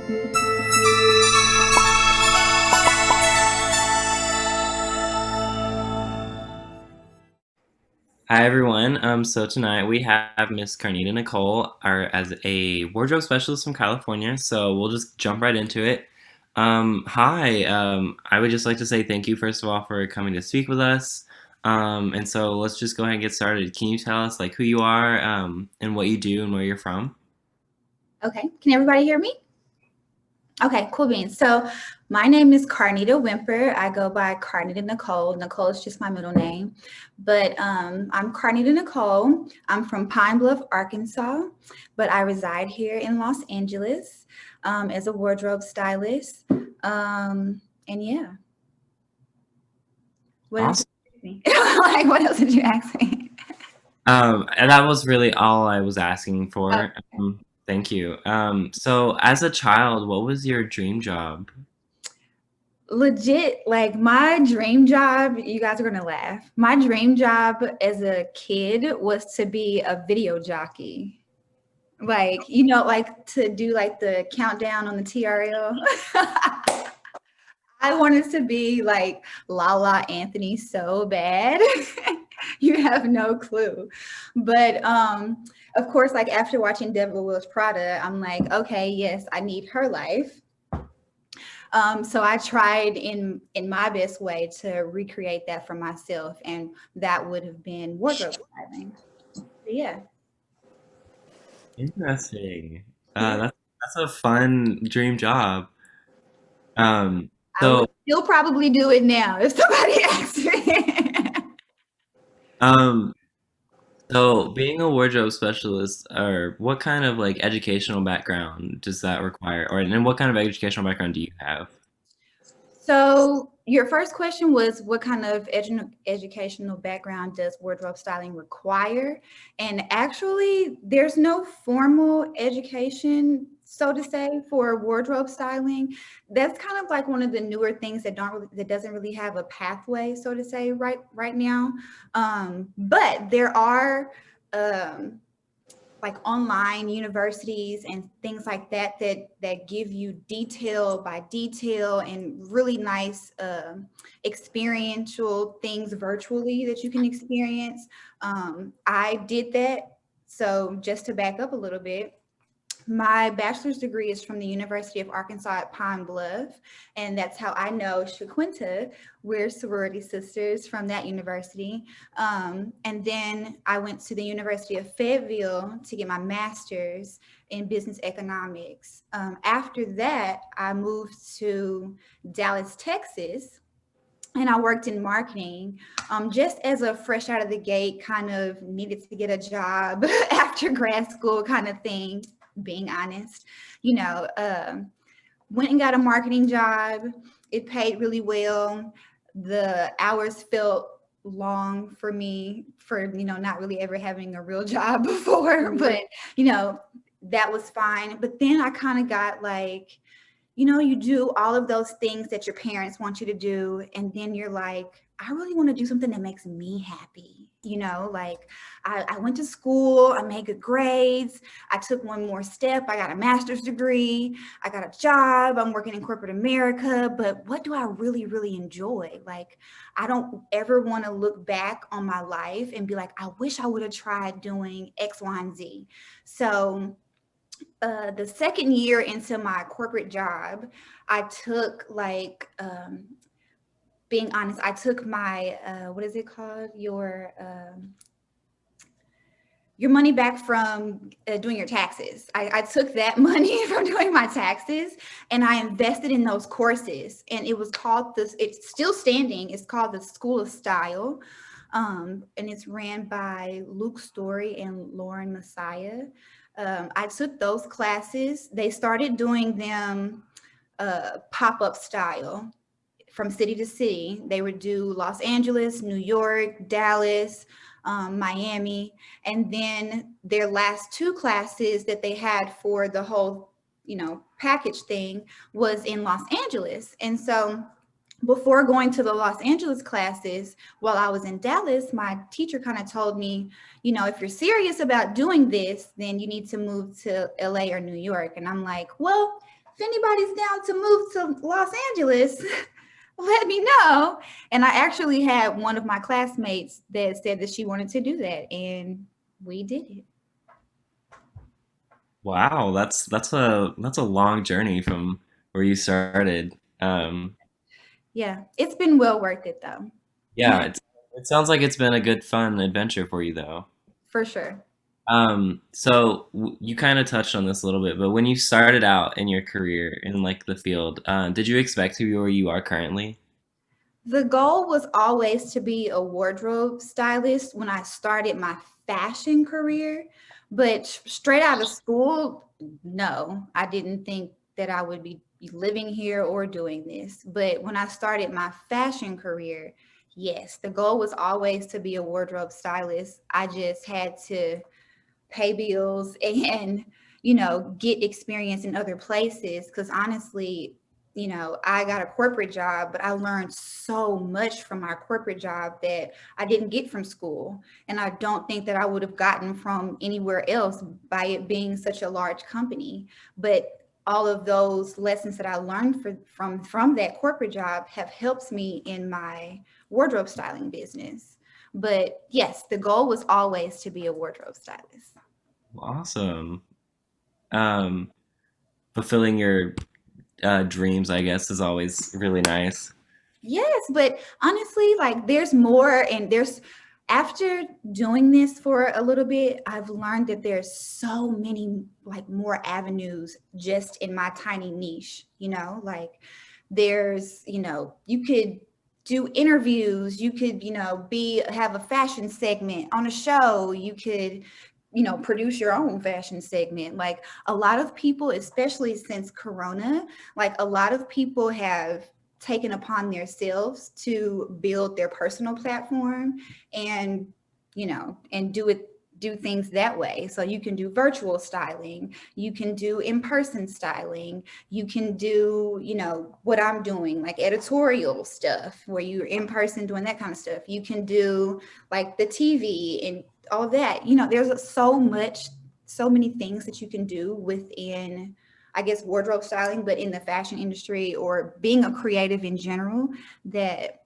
Hi everyone. So tonight we have Miss Carnita Nicole as a wardrobe specialist from California. So we'll just jump right into it. Hi. I would just like to say thank you first of all for coming to speak with us. And so let's just go ahead and get started. Can you tell us like who you are, and what you do and where you're from? Okay, can everybody hear me? Okay, cool beans. So my name is Carnita Wimper. I go by Carnita Nicole. Nicole is just my middle name. But I'm Carnita Nicole. I'm from Pine Bluff, Arkansas, but I reside here in Los Angeles as a wardrobe stylist. And yeah, what else Awesome. did you ask me? Like, what else did you ask me? And that was really all I was asking Oh, for. Thank you. So as a child, what was your dream job? legit, like my dream job, you guys are gonna laugh. My dream job as a kid was to be a video jockey. Like, like to do like the countdown on the TRL. I wanted to be like Lala Anthony so bad. You have no clue. But of course, like after watching Devil Wears Prada, I'm like, okay, yes, I need her life. So I tried in my best way to recreate that for myself, and that would have been wardrobe styling. So yeah, Interesting. yeah, That's a fun dream job. Um, I would so still probably do it now if somebody asked me. um, so being a wardrobe specialist, or what kind of like educational background does that require, or and what kind of educational background do you have? So your first question was what kind of educational background does wardrobe styling require? And actually, there's no formal education, so to say, for wardrobe styling. That's kind of like one of the newer things that doesn't really have a pathway, so to say, right now. But there are um, like online universities and things like that give you detail by detail and really nice experiential things virtually that you can experience. I did that. So just to back up a little bit, my bachelor's degree is from the University of Arkansas at Pine Bluff, and that's how I know Shaquinta. We're sorority sisters from that university. And then I went to the University of Fayetteville to get my master's in business economics. After that, I moved to Dallas, Texas, and I worked in marketing, just as a fresh out of the gate, kind of needed to get a job after grad school kind of thing, being honest. You know, went and got a marketing job. It paid really well. The hours felt long for me for, not really ever having a real job before, but, you know, that was fine. But then I kind of got like, you do all of those things that your parents want you to do, and then you're like, I really want to do something that makes me happy. Like I went to school, I made good grades, I took one more step, I got a master's degree, I got a job, I'm working in corporate America, but what do I really, really enjoy? Like, I don't ever want to look back on my life and be like, I wish I would have tried doing X, Y, and Z. So the second year into my corporate job, I took like, being honest, I took my, what is it called? Your money back from doing your taxes. I took that money from doing my taxes and I invested in those courses. And it was called this, it's still standing. It's called the School of Style. And it's ran by Luke Story and Lauren Messiah. I took those classes. They started doing them pop-up style from city to city. They would do Los Angeles, New York, Dallas, Miami, and then their last two classes that they had for the whole, package thing was in Los Angeles. And so before going to the Los Angeles classes, while I was in Dallas, my teacher kind of told me, if you're serious about doing this, then you need to move to LA or New York. And I'm like, well, if anybody's down to move to Los Angeles, let me know. And I actually had one of my classmates that said that she wanted to do that, and we did it. Wow, that's a long journey from where you started. Yeah, it's been well worth it though. Yeah, it sounds like it's been a good fun adventure for you though. For sure. You kind of touched on this a little bit, but when you started out in your career in like the field, did you expect to be where you are currently? The goal was always to be a wardrobe stylist when I started my fashion career, but straight out of school, no, I didn't think that I would be living here or doing this. But when I started my fashion career, yes, the goal was always to be a wardrobe stylist. I just had to pay bills and get experience in other places, because honestly, I got a corporate job, but I learned so much from my corporate job that I didn't get from school, and I don't think that I would have gotten from anywhere else by it being such a large company. But all of those lessons that I learned from that corporate job have helped me in my wardrobe styling business. But yes, the goal was always to be a wardrobe stylist. Awesome. Um, Fulfilling your dreams, I guess, is always really nice. Yes, but honestly, like there's more, and after doing this for a little bit, I've learned that there's so many like more avenues just in my tiny niche, like there's, you could do interviews, you could, have a fashion segment on a show, you could produce your own fashion segment. Like a lot of people, especially since Corona, like a lot of people have taken upon themselves to build their personal platform and and do things that way. So you can do virtual styling, you can do in-person styling, you can do what I'm doing, like editorial stuff where you're in person doing that kind of stuff. You can do like the TV and all that. There's so many things that you can do within, I guess, wardrobe styling, but in the fashion industry or being a creative in general, that,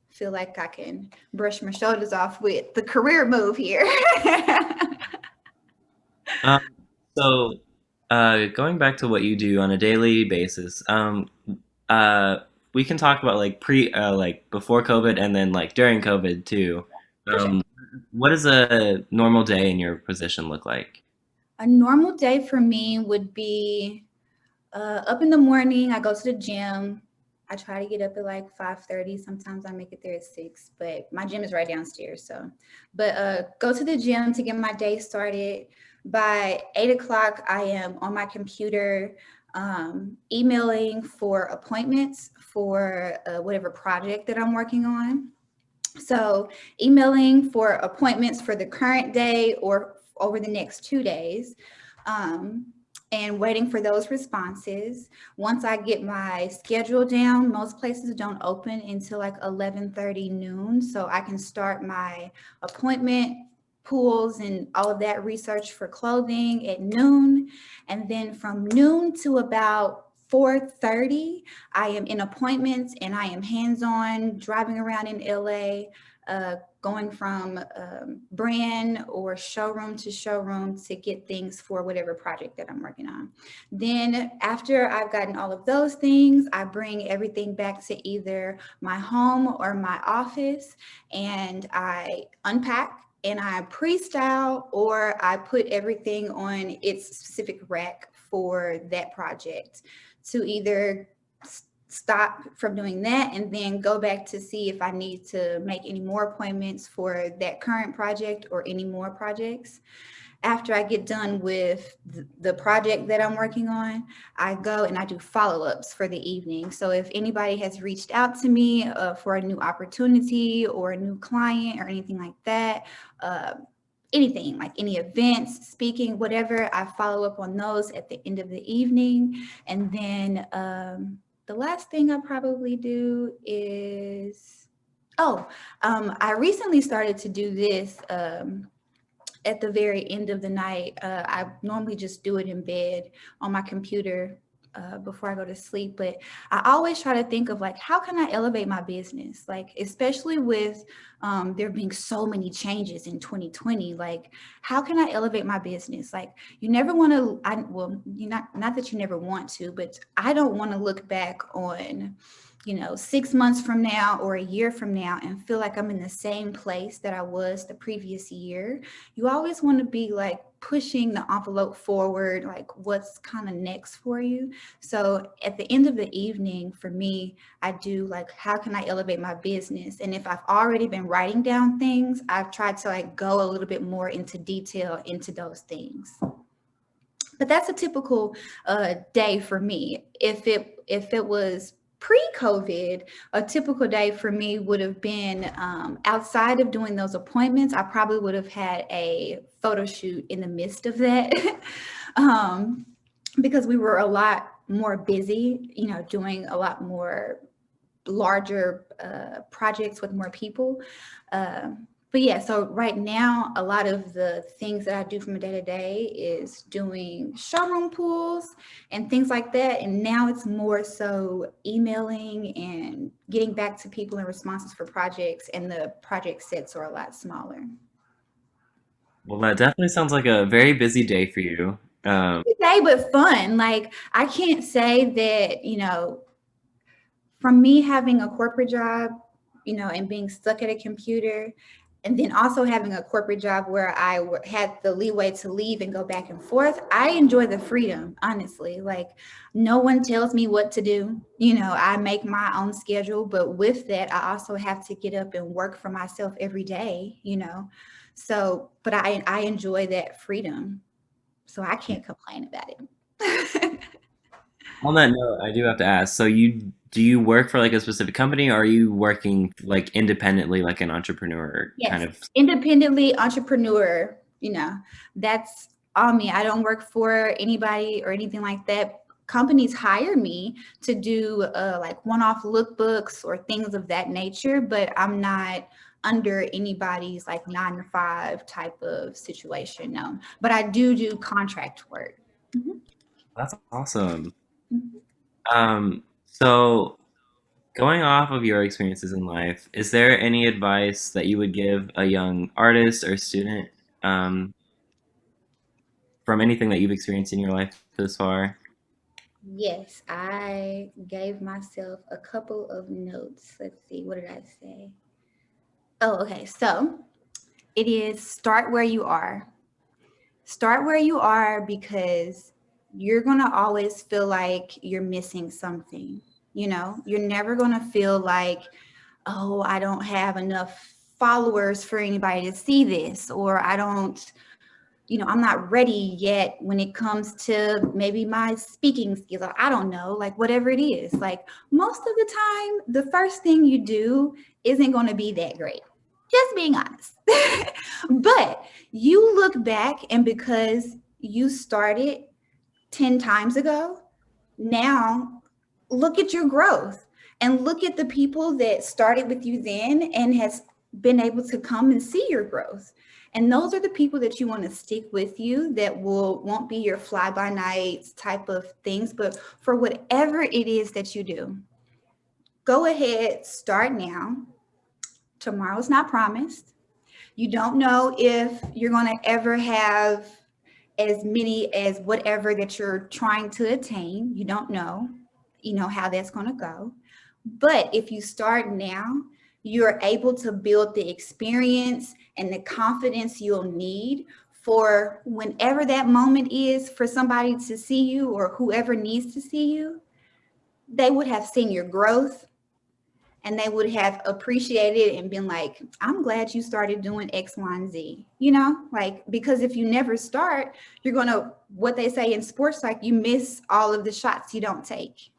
feel like I can brush my shoulders off with the career move here. Um, Going back to what you do on a daily basis, uh, we can talk about like like before COVID and then like during COVID too. For sure. Um, what does a normal day in your position look like? A normal day for me would be up in the morning. I go to the gym. I try to get up at like 5:30. Sometimes I make it there at 6, but my gym is right downstairs. So, but go to the gym to get my day started. By 8 o'clock, I am on my computer, emailing for appointments for whatever project that I'm working on. So, emailing for appointments for the current day or over the next 2 days, um, and waiting for those responses. Once I get my schedule down, most places don't open until like 11:30 noon. So, I can start my appointment pools and all of that research for clothing at noon. And then from noon to about 4:30, I am in appointments and I am hands-on driving around in LA, going from brand or showroom to showroom to get things for whatever project that I'm working on. Then after I've gotten all of those things, I bring everything back to either my home or my office, and I unpack and I pre-style, or I put everything on its specific rack for that project to either stop from doing that and then go back to see if I need to make any more appointments for that current project or any more projects. After I get done with the project that I'm working on, I go and I do follow-ups for the evening. So if anybody has reached out to me for a new opportunity or a new client or anything like that, uh, anything like any events, speaking, whatever, I follow up on those at the end of the evening. And then the last thing I probably do is, I recently started to do this at the very end of the night. I normally just do it in bed on my computer before I go to sleep. But I always try to think of like, how can I elevate my business? Like, especially with there being so many changes in 2020, like, how can I elevate my business? Like, you never want to, well, you not that you never want to, but I don't want to look back on, 6 months from now or a year from now and feel like I'm in the same place that I was the previous year. You always want to be like pushing the envelope forward, like what's kind of next for you. So at the end of the evening, for me, I do like, how can I elevate my business? And if I've already been writing down things, I've tried to like go a little bit more into detail into those things. But that's a typical day for me. If it was pre-COVID, a typical day for me would have been outside of doing those appointments. I probably would have had a photo shoot in the midst of that, because we were a lot more busy, doing a lot more larger projects with more people. But yeah, so right now, a lot of the things that I do from a day to day is doing showroom pools and things like that. And now it's more so emailing and getting back to people in responses for projects, and the project sets are a lot smaller. Well, that definitely sounds like a very busy day for you. Um, Day, but fun. Like, I can't say that, from me having a corporate job, and being stuck at a computer, and then also having a corporate job where I had the leeway to leave and go back and forth, I enjoy the freedom, honestly. Like, no one tells me what to do. I make my own schedule, but with that, I also have to get up and work for myself every day. So, but I enjoy that freedom. So I can't complain about it. on that note, I do have to ask, so do you work for like a specific company, or are you working like independently, like an entrepreneur kind Yes, of? independently entrepreneur, that's all me. I don't work for anybody or anything like that. Companies hire me to do like one-off lookbooks or things of that nature, but I'm not under anybody's like 9 to 5 type of situation. No, but I do contract work. Mhm, That's awesome. mhm. So going off of your experiences in life, is there any advice that you would give a young artist or student um, from anything that you've experienced in your life this far? Yes, I gave myself a couple of notes. Let's see, what did I say? Oh, okay. So it is start where you are. Start where you are, because you're going to always feel like you're missing something. You're never going to feel like, oh, I don't have enough followers for anybody to see this, or I don't, I'm not ready yet when it comes to maybe my speaking skills. Or I don't know, like whatever it is. Like, most of the time, the first thing you do isn't going to be that great. Just being honest. But you look back, and because you started 10 times ago, now look at your growth, and look at the people that started with you then and has been able to come and see your growth. And those are the people that you want to stick with you, that won't be your fly by nights type of things, but for whatever it is that you do, go ahead, start now. Tomorrow's not promised. You don't know if you're going to ever have as many as whatever that you're trying to attain. You don't know, how that's going to go. But if you start now, you're able to build the experience and the confidence you'll need for whenever that moment is for somebody to see you, or whoever needs to see you. They would have seen your growth, and they would have appreciated and been like, I'm glad you started doing X, Y, and Z, like, because if you never start, you're going to, what they say in sports, like, you miss all of the shots you don't take,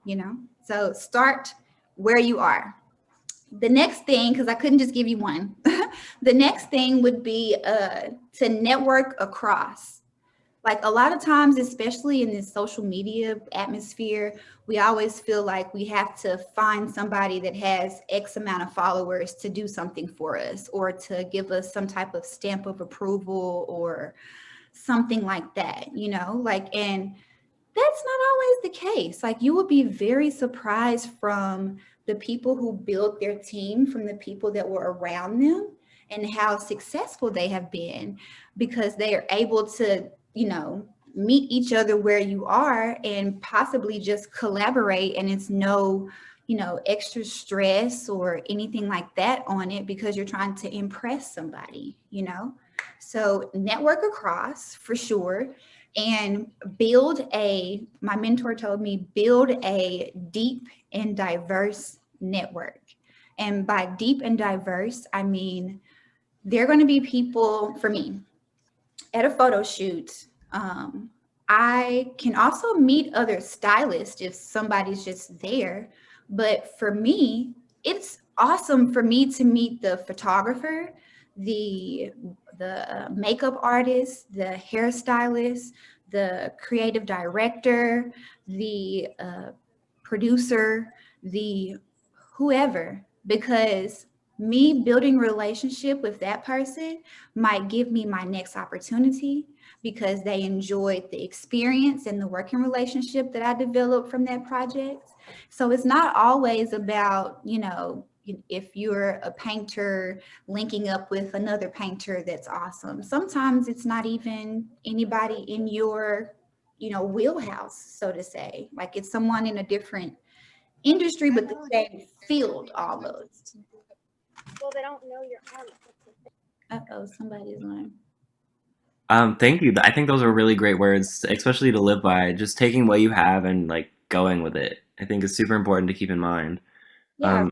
you know? So start where you are. The next thing, because I couldn't just give you one, the next thing would be to network across. Like, a lot of times, especially in this social media atmosphere, we always feel like we have to find somebody that has X amount of followers to do something for us, or to give us some type of stamp of approval or something like that, like, and That's not always the case. Like, you will be very surprised from the people who built their team, from the people that were around them, and how successful they have been because they are able to, meet each other where you are and possibly just collaborate. And it's no, extra stress or anything like that on it because you're trying to impress somebody. So network across for sure, and my mentor told me, build a deep and diverse network. And by deep and diverse, I mean, there are going to be people, for me, at a photo shoot. I can also meet other stylists if somebody's just there. But for me, it's awesome for me to meet the photographer, the makeup artist, the hairstylist, the creative director, the producer, the whoever, because me building relationship with that person might give me my next opportunity because they enjoyed the experience and the working relationship that I developed from that project. So it's not always about, if you're a painter linking up with another painter that's awesome. Sometimes it's not even anybody in your, wheelhouse, so to say. Like, it's someone in a different industry, but the same field almost. Well, they don't know your art. Uh-oh, somebody's on. Thank you. I think those are really great words, especially to live by. Just taking what you have and like going with it. I think is super important to keep in mind. Yeah, Um,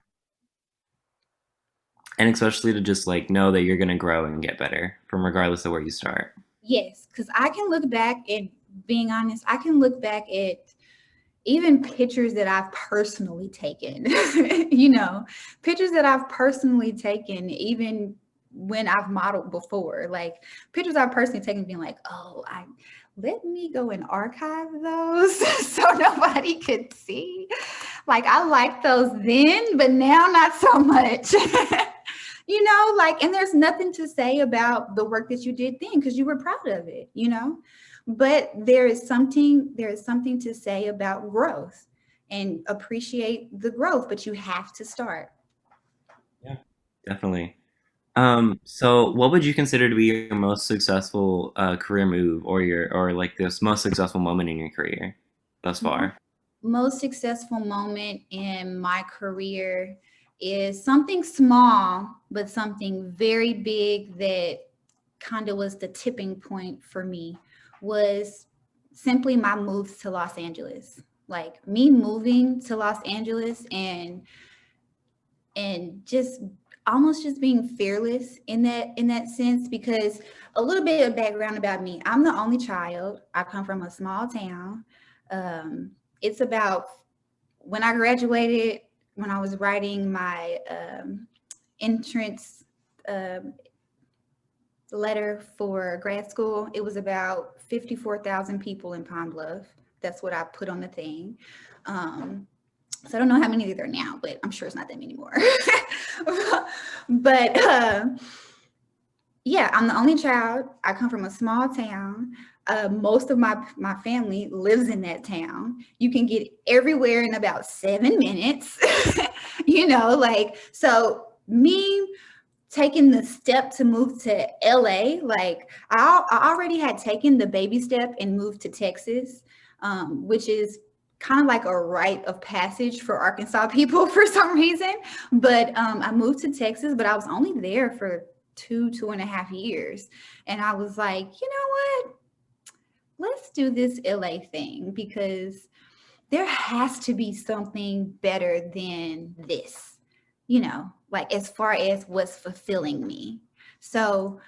and especially to just like know that you're gonna grow and get better from regardless of where you start. yes, because I can look back at, being honest, I can look back at even pictures that I've personally taken, pictures that I've personally taken, even when I've modeled before, like pictures I've personally taken, being like, oh, let me go and archive those so nobody could see. Like, I liked those then, but now not so much. Like, and there's nothing to say about the work that you did then because you were proud of it. But there is something to say about growth and appreciate the growth, but you have to start. Yeah, definitely. So what would you consider to be your most successful career move or like this most successful moment in your career thus far? Most successful moment in my career is something small, but something very big that kind of was the tipping point for me, was simply my move to Los Angeles. Like, me moving to Los Angeles and just almost just being fearless in that sense, because a little bit of background about me. I'm the only child. I come from a small town. It's about, when I graduated, when I was writing my entrance um, letter for grad school, it was about 54,000 people in Pine Bluff. That's what I put on the thing. So I don't know how many there are now, but I'm sure it's not that many more. But yeah, I'm the only child. I come from a small town. Most of my family lives in that town. You can get everywhere in about 7 minutes. Like, so me taking the step to move to LA, like I already had taken the baby step and moved to Texas, which is kind of like a rite of passage for Arkansas people for some reason. But I moved to Texas, but I was only there for 2.5 years. And I was like, you know what? Let's do this LA thing because there has to be something better than this, like as far as what's fulfilling me. So,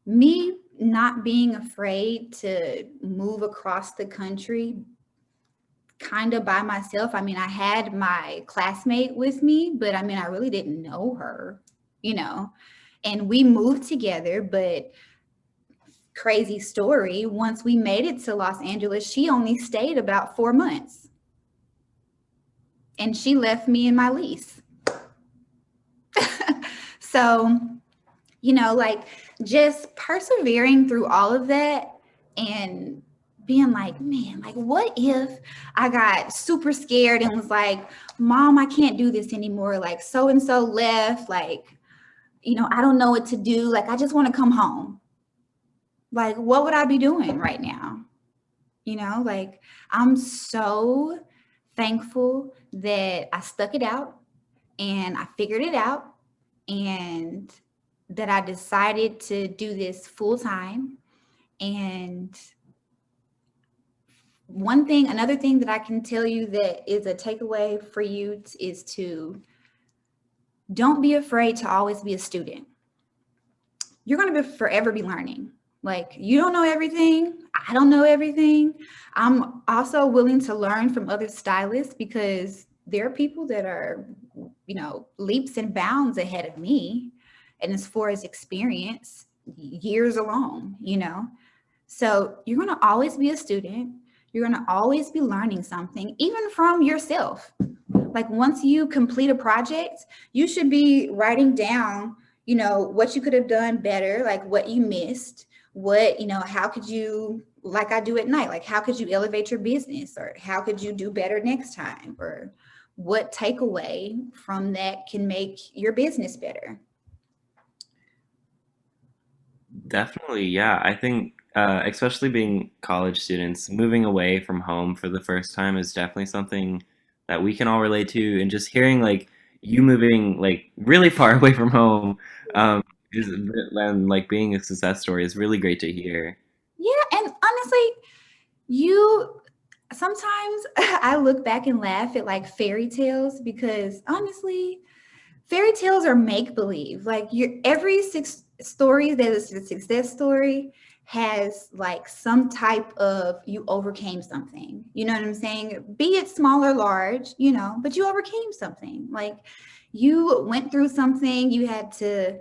me not being afraid to move across the country kind of by myself. I mean, I had my classmate with me, but I mean, I really didn't know her, you know, and we moved together. But crazy story, once we made it to Los Angeles, she only stayed about 4 months and she left me in my lease. So, like just persevering through all of that and being like, man, like, what if I got super scared and was like, Mom, I can't do this anymore. Like, so and so left. Like, I don't know what to do. Like, I just want to come home. Like, what would I be doing right now? Like, I'm so thankful that I stuck it out and I figured it out, and that I decided to do this full time. And another thing that I can tell you that is a takeaway for you is to don't be afraid to always be a student. You're going to forever be learning. Like, you don't know everything. I don't know everything. I'm also willing to learn from other stylists, because there are people that are, leaps and bounds ahead of me. And as far as experience, years alone, So you're going to always be a student. You're going to always be learning something, even from yourself. Like, once you complete a project, you should be writing down, what you could have done better, like what you missed, how could you, like I do at night, like how could you elevate your business, or how could you do better next time, or what takeaway from that can make your business better. Definitely, yeah. I think, especially being college students, moving away from home for the first time is definitely something that we can all relate to. And just hearing like you moving like really far away from home, is and like being a success story is really great to hear. Yeah, and honestly, you sometimes I look back and laugh at like fairy tales, because honestly, fairy tales are make believe. Like, every story that is a success story has like some type of, you overcame something. You know what I'm saying? Be it small or large, but you overcame something. Like, you went through something, you had to,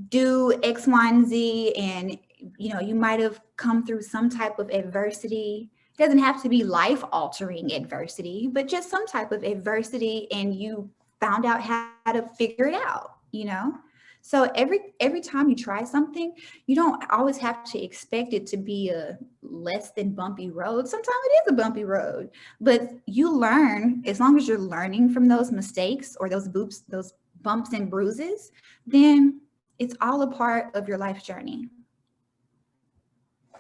do X, Y, and Z, and you might have come through some type of adversity. It doesn't have to be life altering adversity, but just some type of adversity, and you found out how to figure it out. So every time you try something, you don't always have to expect it to be a less than bumpy road. Sometimes it is a bumpy road, but you learn. As long as you're learning from those mistakes or those bumps and bruises, then it's all a part of your life journey.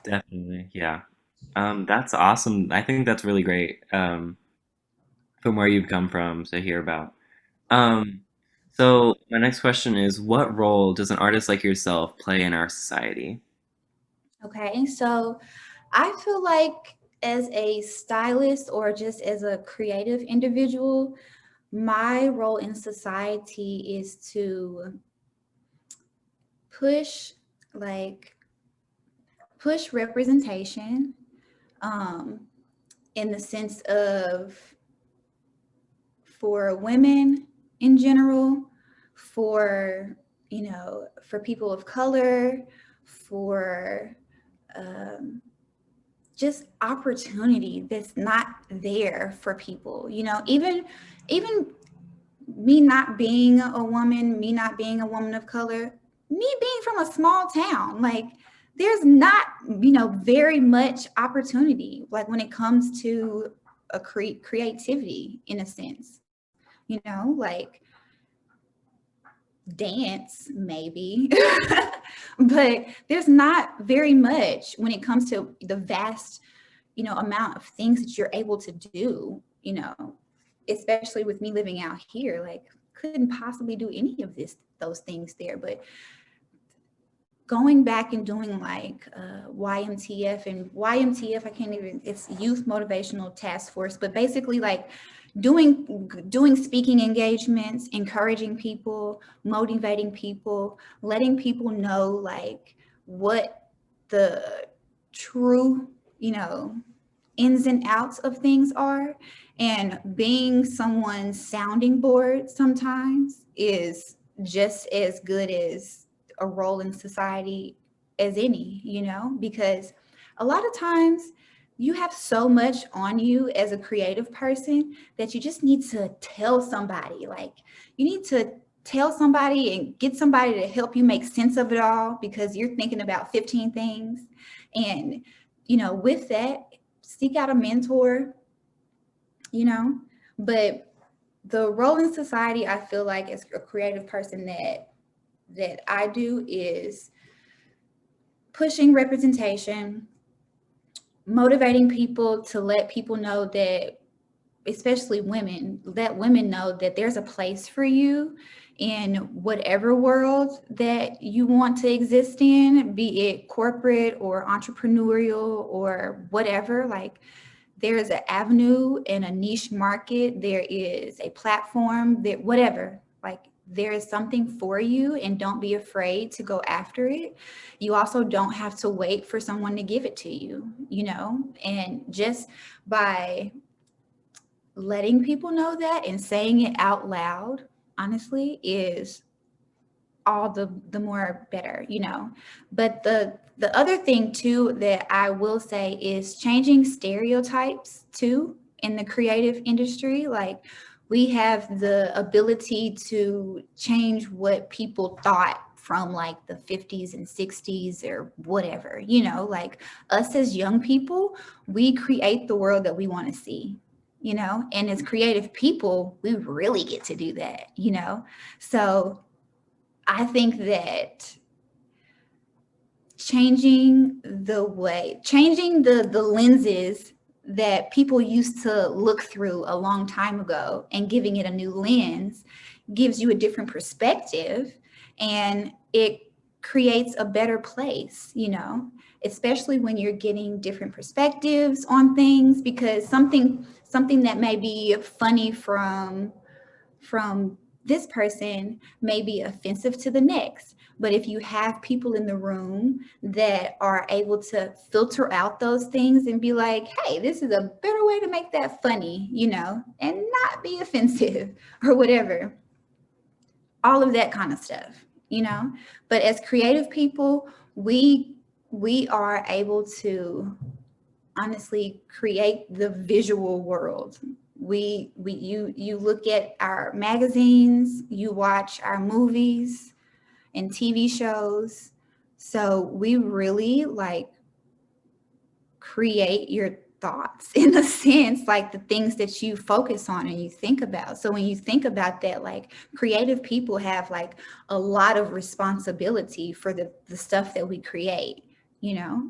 Definitely, yeah. That's awesome. I think that's really great, from where you've come from to hear about. Um, so my next question is, what role does an artist like yourself play in our society? Okay, so I feel like, as a stylist or just as a creative individual, my role in society is to push like push representation, um, in the sense of, for women in general, for people of color, for just opportunity that's not there for people. Even me not being a woman, me not being a woman of color, me being from a small town, like, there's not, very much opportunity, like, when it comes to a creativity, in a sense, like dance maybe, but there's not very much when it comes to the vast, amount of things that you're able to do, especially with me living out here. Like, couldn't possibly do any of those things there. But going back and doing like YMTF, I can't even, it's Youth Motivational Task Force, but basically like doing speaking engagements, encouraging people, motivating people, letting people know like what the true, ins and outs of things are. And being someone's sounding board sometimes is just as good as a role in society as any, because a lot of times you have so much on you as a creative person that you just need to tell somebody. Like, you need to tell somebody and get somebody to help you make sense of it all, because you're thinking about 15 things. And with that, seek out a mentor, but the role in society, I feel like as a creative person that I do is pushing representation, motivating people to let people know that, especially women, let women know that there's a place for you in whatever world that you want to exist in, be it corporate or entrepreneurial or whatever. Like, there is an avenue and a niche market, there is a platform, that whatever, like, there is something for you, and don't be afraid to go after it. You also don't have to wait for someone to give it to you, and just by letting people know that and saying it out loud, honestly, is all the more better, but the other thing too that I will say is changing stereotypes too in the creative industry. Like, we have the ability to change what people thought from like the 50s and 60s or whatever, like, us as young people, we create the world that we want to see, and as creative people, we really get to do that, so I think that changing the lenses that people used to look through a long time ago and giving it a new lens gives you a different perspective, and it creates a better place, especially when you're getting different perspectives on things, because something that may be funny from this person may be offensive to the next. But if you have people in the room that are able to filter out those things and be like, hey, this is a better way to make that funny, and not be offensive or whatever, all of that kind of stuff, But as creative people, we are able to honestly create the visual world. You look at our magazines, you watch our movies and TV shows, so we really like create your thoughts in a sense, like the things that you focus on and you think about. So when you think about that, like, creative people have like a lot of responsibility for the stuff that we create,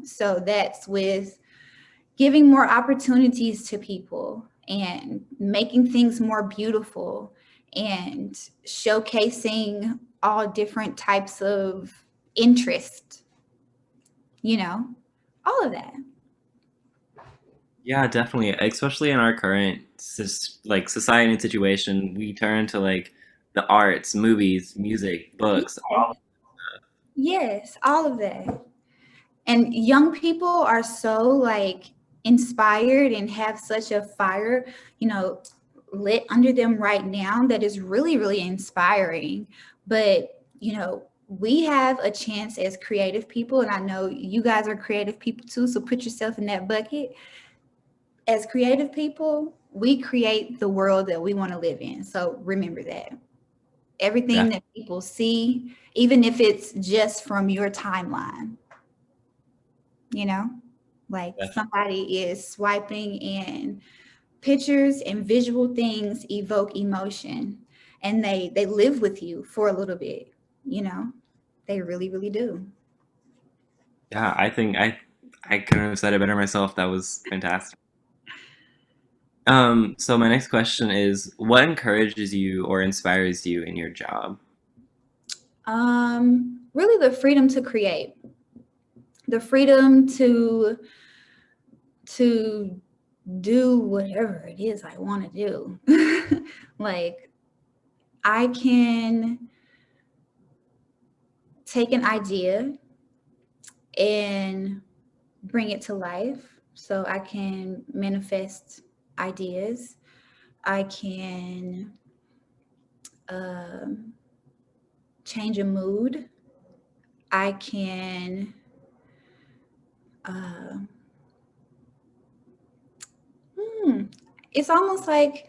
so that's with giving more opportunities to people and making things more beautiful and showcasing all different types of interest, all of that. Yeah, definitely. Especially in our current society and situation, we turn to like the arts, movies, music, books. Yes, all of that. And young people are so like inspired and have such a fire, lit under them right now that is really, really inspiring. But, we have a chance as creative people, and I know you guys are creative people too, so put yourself in that bucket. As creative people, we create the world that we want to live in. So remember that. Everything Def- that people see, even if it's just from your timeline, like def- somebody is swiping and pictures and visual things evoke emotion, and they live with you for a little bit, they really, really do. yeah, I think I couldn't have said it better myself. That was fantastic. So my next question is, what encourages you or inspires you in your job? Really the freedom to create, the freedom to do whatever it is I want to do. Like, I can take an idea and bring it to life. So I can manifest ideas. I can um, change a mood. I can uh, it's almost like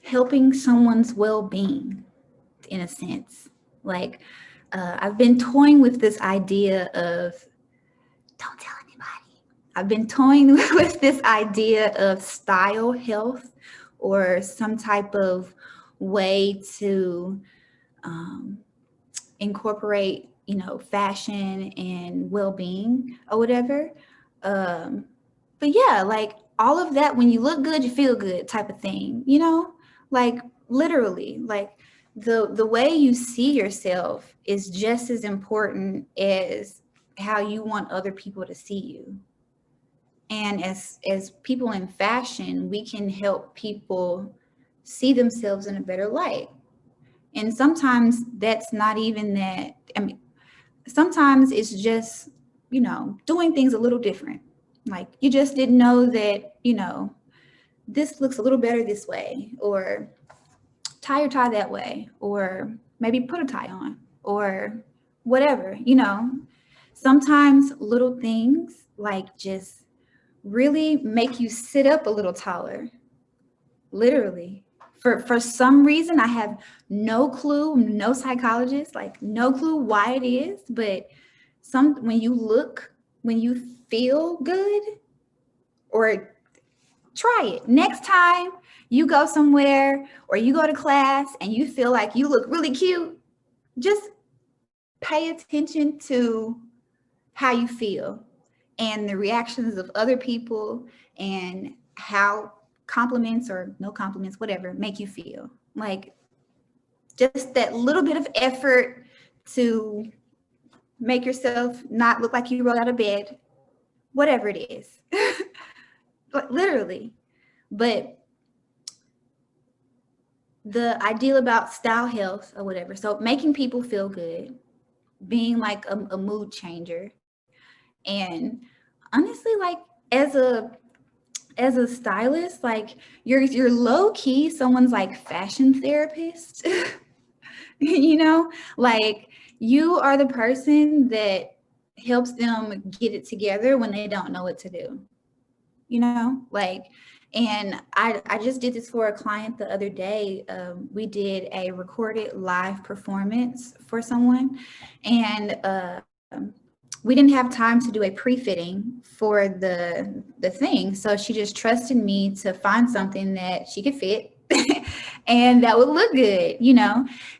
helping someone's well-being in a sense. Like, I've been toying with this idea of don't tell I've been toying with this idea of style health, or some type of way to incorporate, fashion and well-being or whatever. But yeah, like all of that, when you look good, you feel good type of thing, like literally, like the way you see yourself is just as important as how you want other people to see you. And as people in fashion, we can help people see themselves in a better light. And sometimes that's not even that. I mean, sometimes it's just, doing things a little different. Like you just didn't know that, this looks a little better this way, or tie your tie that way, or maybe put a tie on, or whatever, Sometimes little things like just really make you sit up a little taller, literally. For some reason, I have no clue, no psychologist, like no clue why it is, but when you feel good, or try it. Next time you go somewhere or you go to class and you feel like you look really cute, just pay attention to how you feel and the reactions of other people, and how compliments or no compliments, whatever, make you feel. Like just that little bit of effort to make yourself not look like you rolled out of bed, whatever it is. Literally. But the ideal about style health or whatever, so making people feel good, being like a mood changer. And honestly, like as a stylist, like you're low key someone's like fashion therapist. Like you are the person that helps them get it together when they don't know what to do. Like, and I just did this for a client the other day. We did a recorded live performance for someone, and we didn't have time to do a pre-fitting for the thing. So she just trusted me to find something that she could fit and that would look good,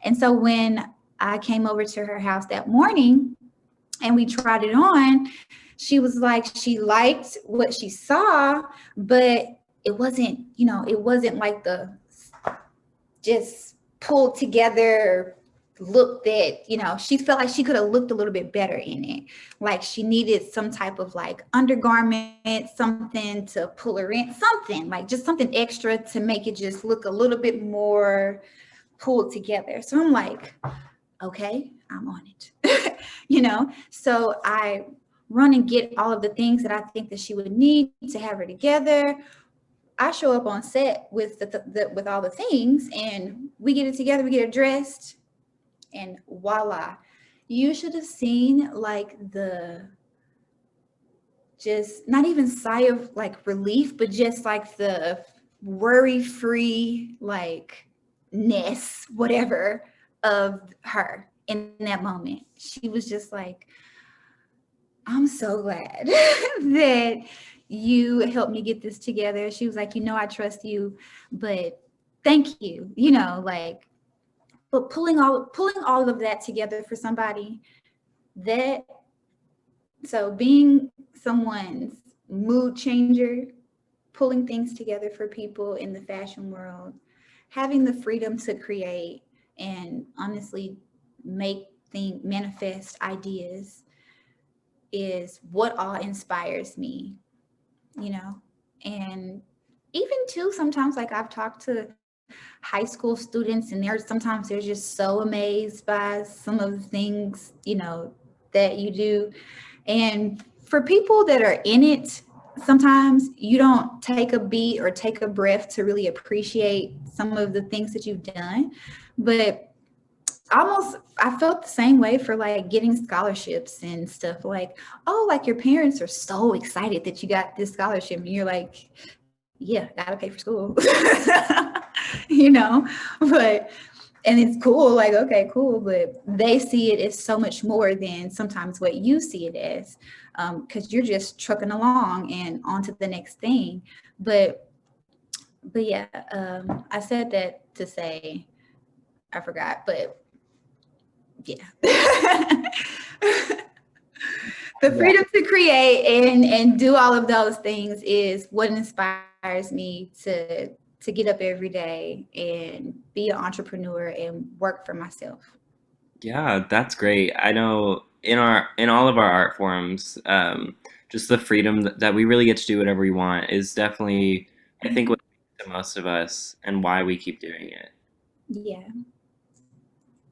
And so when I came over to her house that morning and we tried it on, she was like, she liked what she saw, but it wasn't like the just pulled together look that, she felt like she could have looked a little bit better in it. Like she needed some type of like undergarment, something to pull her in, something like just something extra to make it just look a little bit more pulled together. So I'm like, okay, I'm on it. So I run and get all of the things that I think that she would need to have her together. I show up on set with with all the things, and we get it together, we get it dressed, and voila. You should have seen like the just not even sigh of like relief, but just like the worry-free like ness, whatever, of her in that moment. She was just like, I'm so glad that you helped me get this together. She was like, I trust you, but thank you, like, but pulling all of that together for somebody, so being someone's mood changer, pulling things together for people in the fashion world, having the freedom to create and honestly manifest ideas is what all inspires me, and even too, sometimes like I've talked to high school students and they're just so amazed by some of the things, that you do. And for people that are in it, sometimes you don't take a beat or take a breath to really appreciate some of the things that you've done. But I felt the same way for like getting scholarships and stuff, like, oh, like your parents are so excited that you got this scholarship, and you're like, yeah, gotta pay for school. But and it's cool, like, okay, cool, but they see it as so much more than sometimes what you see it as, because you're just trucking along and on to the next thing. But yeah, I said that to say, I forgot, but yeah. The Yeah. freedom to create and do all of those things is what inspires me to get up every day and be an entrepreneur and work for myself. Yeah, that's great. I know in all of our art forms, just the freedom that we really get to do whatever we want is definitely, I think, what makes the most of us and why we keep doing it. Yeah.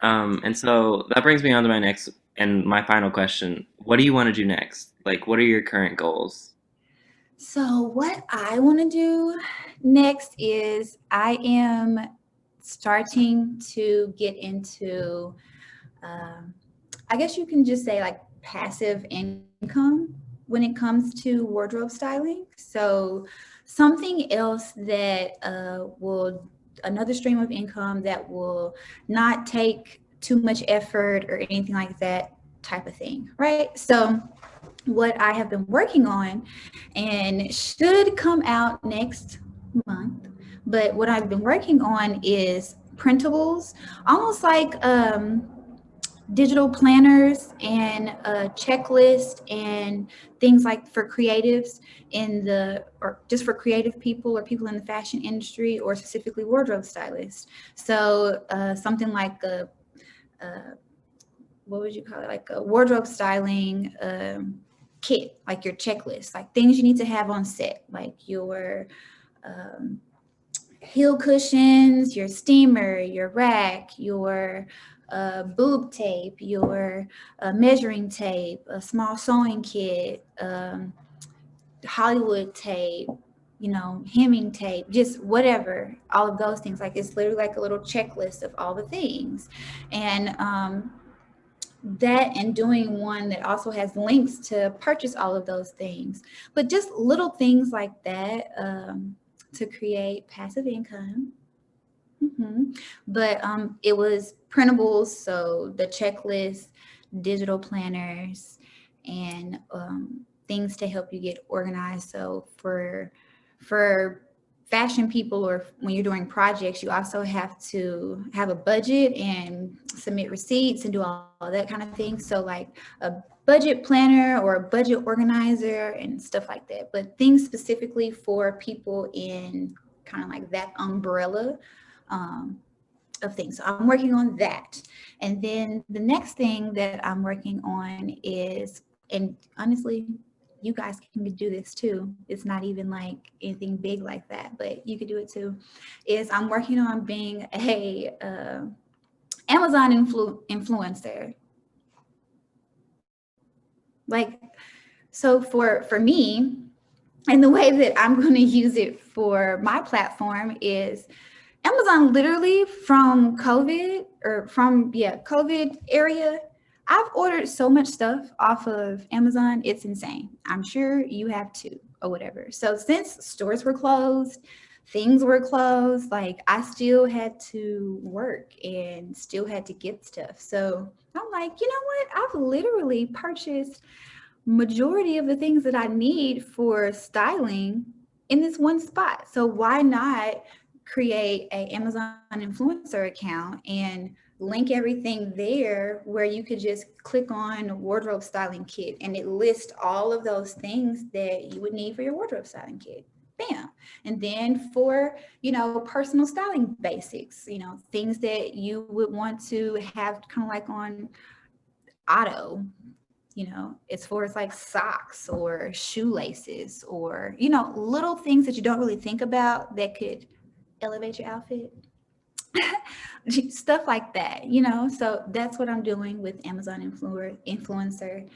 And so that brings me on to my next and my final question. What do you want to do next? Like, what are your current goals? So what I want to do next is I am starting to get into, um, I guess you can just say like passive income when it comes to wardrobe styling. So something else that will, another stream of income that will not take too much effort or anything like that type of thing, right? So what I have been working on and should come out next month, but what I've been working on is printables, almost like digital planners and a checklist and things like for creatives in the, or just for creative people or people in the fashion industry or specifically wardrobe stylists. So something like a, what would you call it? Like a wardrobe styling kit, like your checklist, like things you need to have on set, like your um, heel cushions, your steamer, your rack, your boob tape, your measuring tape, a small sewing kit, Hollywood tape, you know, hemming tape, just whatever, all of those things. Like it's literally like a little checklist of all the things. And that and doing one that also has links to purchase all of those things, but just little things like that to create passive income. But it was printables, so the checklist, digital planners, and things to help you get organized. So for fashion people or when you're doing projects, you also have to have a budget and submit receipts and do all that kind of thing. So like a budget planner or a budget organizer and stuff like that. But things specifically for people in kind of like that umbrella um, of things. So I'm working on that. And then the next thing that I'm working on is, and honestly, you guys can do this too. It's not even like anything big like that, but you could do it too. Is I'm working on being a Amazon influencer. Like, so for me, and the way that I'm going to use it for my platform is Amazon literally from COVID or from, yeah, COVID area. I've ordered so much stuff off of Amazon. It's insane. I'm sure you have too or whatever. So since stores were closed, things were closed, like I still had to work and still had to get stuff. So I'm like, you know what? I've literally purchased majority of the things that I need for styling in this one spot. So why not create a Amazon influencer account and link everything there where you could just click on wardrobe styling kit and it lists all of those things that you would need for your wardrobe styling kit. Bam. And then for, you know, personal styling basics, you know, things that you would want to have kind of like on auto, you know, as far as like socks or shoelaces or, you know, little things that you don't really think about that could elevate your outfit. Stuff like that, you know. So that's what I'm doing with Amazon influencer.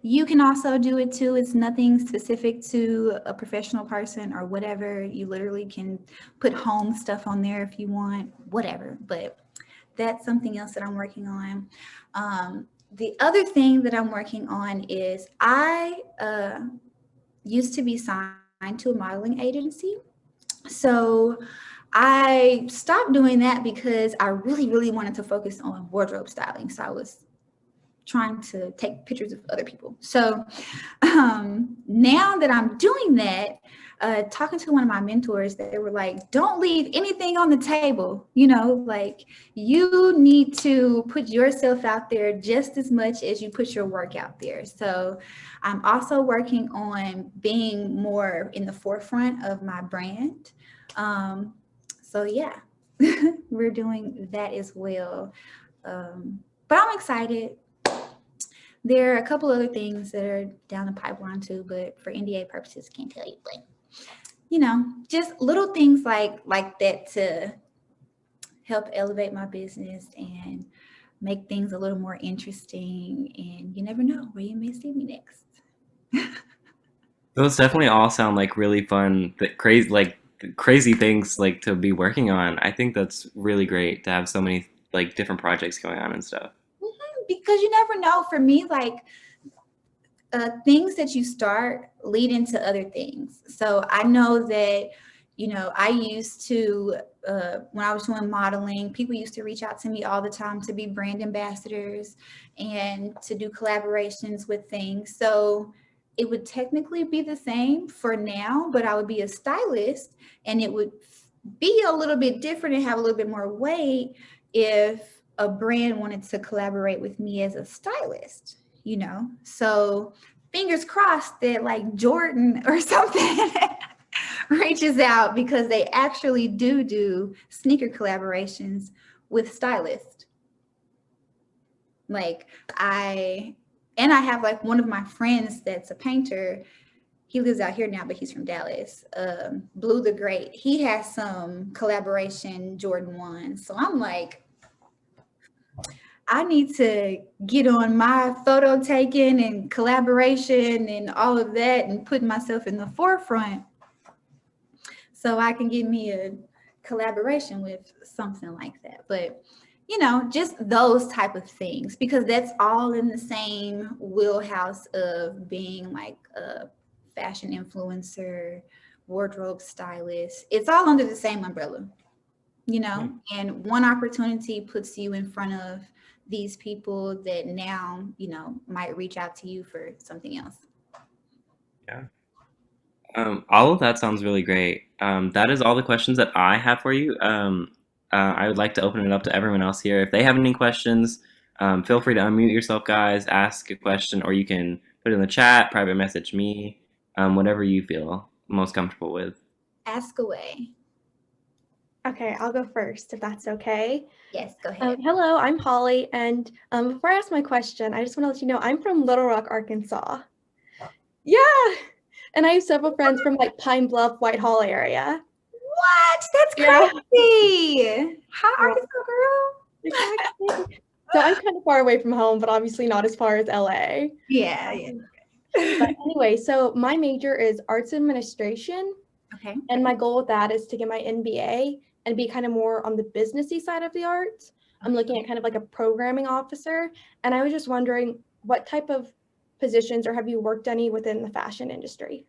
You can also do it too. It's nothing specific to a professional person or whatever. You literally can put home stuff on there if you want, whatever. But that's something else that I'm working on. The other thing that I'm working on is I used to be signed to a modeling agency. So I stopped doing that because I really, really wanted to focus on wardrobe styling. So I was trying to take pictures of other people. So now that I'm doing that, talking to one of my mentors, they were like, don't leave anything on the table. You know, like you need to put yourself out there just as much as you put your work out there. So I'm also working on being more in the forefront of my brand. So yeah, we're doing that as well. But I'm excited. There are a couple other things that are down the pipeline too, but for NDA purposes, can't tell you. But just little things like that to help elevate my business and make things a little more interesting. And you never know where you may see me next. Those definitely all sound like really fun, crazy things like to be working on. I think that's really great to have so many like different projects going on and stuff. Because you never know. For me, like things that you start lead into other things. So I know that, I used to, when I was doing modeling, people used to reach out to me all the time to be brand ambassadors and to do collaborations with things. So it would technically be the same for now, but I would be a stylist and it would be a little bit different and have a little bit more weight if a brand wanted to collaborate with me as a stylist. So fingers crossed that like Jordan or something reaches out, because they actually do sneaker collaborations with stylists. Like I have like one of my friends that's a painter. He lives out here now, but he's from Dallas. Blue the Great. He has some collaboration Jordan 1. So I'm like, I need to get on my photo taking and collaboration and all of that and put myself in the forefront so I can get me a collaboration with something like that. But, just those type of things, because that's all in the same wheelhouse of being like a fashion influencer, wardrobe stylist. It's all under the same umbrella. And one opportunity puts you in front of these people that now, might reach out to you for something else. Yeah. All of that sounds really great. That is all the questions that I have for you. I would like to open it up to everyone else here. If they have any questions, feel free to unmute yourself, guys, ask a question, or you can put it in the chat, private message me, whatever you feel most comfortable with. Ask away. Okay, I'll go first if that's okay. Yes, go ahead. Hello, I'm Holly, and before I ask my question, I just want to let you know I'm from Little Rock, Arkansas. Yeah, and I have several friends from like Pine Bluff, Whitehall area. What? That's crazy. Hi, Arkansas girl. Exactly. So I'm kind of far away from home, but obviously not as far as LA. Yeah. But anyway, so my major is arts administration. Okay. And my goal with that is to get my MBA and be kind of more on the businessy side of the arts. I'm looking at kind of like a programming officer. And I was just wondering what type of positions, or have you worked any within the fashion industry?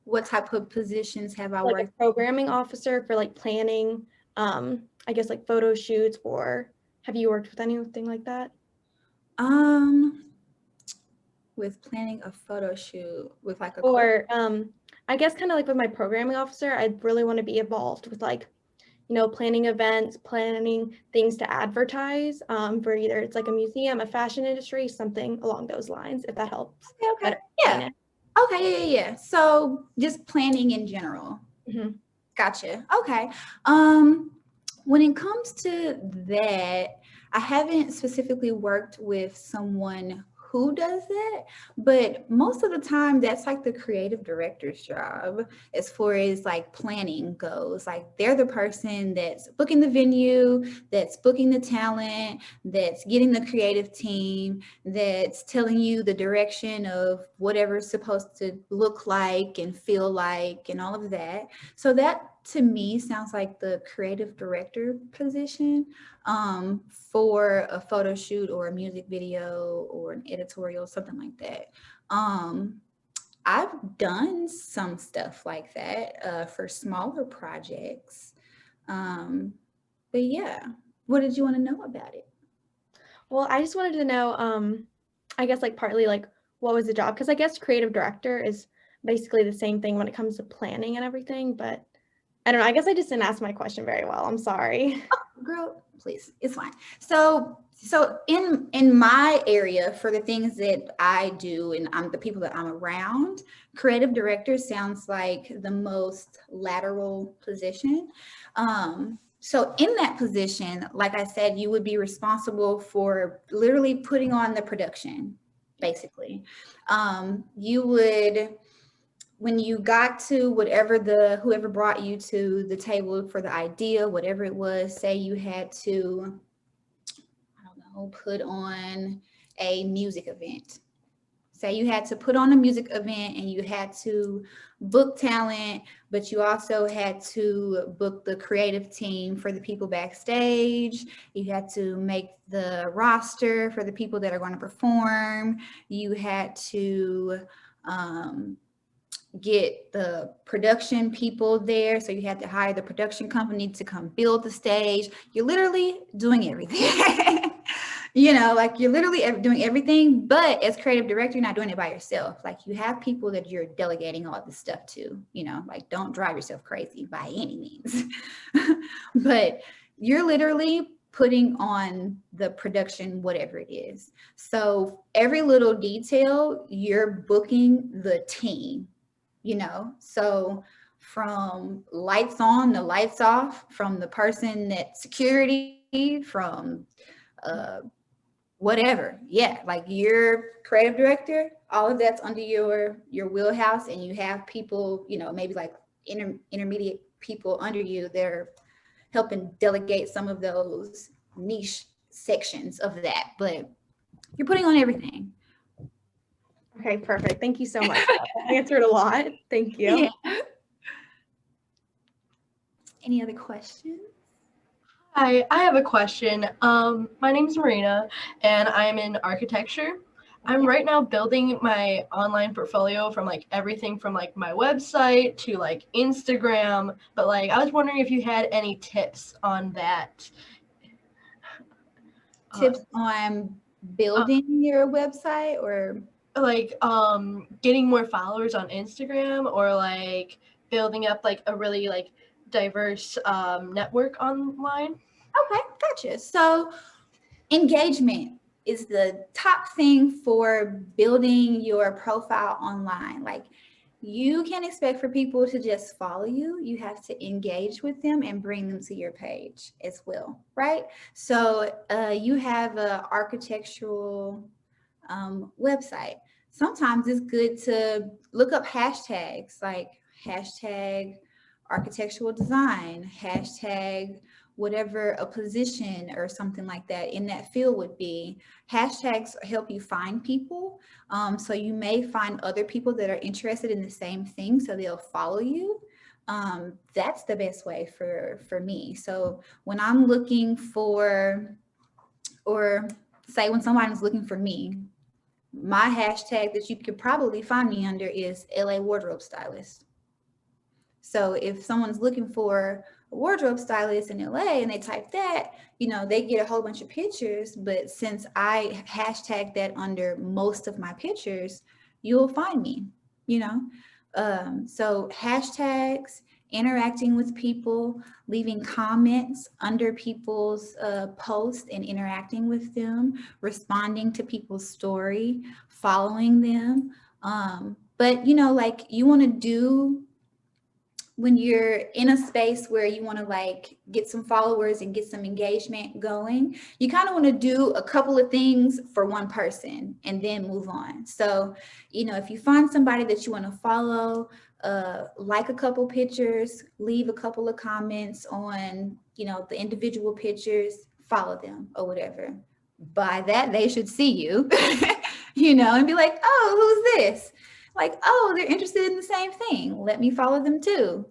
What type of positions have I Like worked? a programming officer for like planning, I guess like photo shoots, or have you worked with anything like that? With planning a photo shoot with like a Or I guess kind of like with my programming officer, I'd really want to be involved with like, planning events, planning things to advertise for either it's like a museum, a fashion industry, something along those lines, if that helps. Okay. Yeah. Okay. Yeah. So just planning in general. Mm-hmm. Gotcha. Okay. When it comes to that, I haven't specifically worked with someone who does that, but most of the time that's like the creative director's job as far as like planning goes. Like they're the person that's booking the venue, that's booking the talent, that's getting the creative team, that's telling you the direction of whatever's supposed to look like and feel like and all of that. So that to me sounds like the creative director position for a photo shoot or a music video or an editorial, something like that. I've done some stuff like that for smaller projects. But yeah, what did you want to know about it? Well, I just wanted to know, I guess like partly like what was the job? Because I guess creative director is basically the same thing when it comes to planning and everything, but I don't know. I guess I just didn't ask my question very well. I'm sorry. Girl, please, it's fine. So in my area, for the things that I do and I'm the people that I'm around, creative director sounds like the most lateral position. So in that position, like I said, you would be responsible for literally putting on the production, basically. You would, when you got to whatever whoever brought you to the table for the idea, whatever it was, say you had to, I don't know, put on a music event. Say you had to put on a music event and you had to book talent, but you also had to book the creative team for the people backstage. You had to make the roster for the people that are going to perform. You had to get the production people there. So you had to hire the production company to come build the stage. You're literally doing everything. Like you're literally doing everything, but as creative director, you're not doing it by yourself. Like you have people that you're delegating all this stuff to, like don't drive yourself crazy by any means. But you're literally putting on the production, whatever it is. So every little detail, you're booking the team. So from lights on to lights off, from the person at security, from whatever. Yeah, like your creative director, all of that's under your wheelhouse, and you have people, maybe like intermediate people under you. They're helping delegate some of those niche sections of that, but you're putting on everything. Okay, perfect. Thank you so much. I answered a lot. Thank you. Yeah. Any other questions? Hi, I have a question. My name is Marina, and I am in architecture. I'm right now building my online portfolio from like everything from like my website to like Instagram, but like I was wondering if you had any tips on that. Tips on building your website or Like getting more followers on Instagram or like building up like a really like diverse network online. okay, gotcha. So engagement is the top thing for building your profile online. Like you can't expect for people to just follow you. You have to engage with them and bring them to your page as well, right? So you have an architectural website. Sometimes it's good to look up hashtags like hashtag architectural design, hashtag whatever a position or something like that in that field would be. Hashtags help you find people. So you may find other people that are interested in the same thing, so they'll follow you. That's the best way for me. So when I'm looking for, or say when somebody's looking for me, my hashtag that you could probably find me under is LA wardrobe stylist. So if someone's looking for a wardrobe stylist in LA and they type that, they get a whole bunch of pictures. But since I hashtag that under most of my pictures, you'll find me, So hashtags, interacting with people, leaving comments under people's posts and interacting with them, responding to people's story, following them. But like you want to do, when you're in a space where you want to like get some followers and get some engagement going, you kind of want to do a couple of things for one person and then move on. So, if you find somebody that you want to follow, like a couple pictures, leave a couple of comments on, the individual pictures, follow them or whatever. By that, they should see you, and be like, oh, who's this? Like, oh, they're interested in the same thing. Let me follow them too.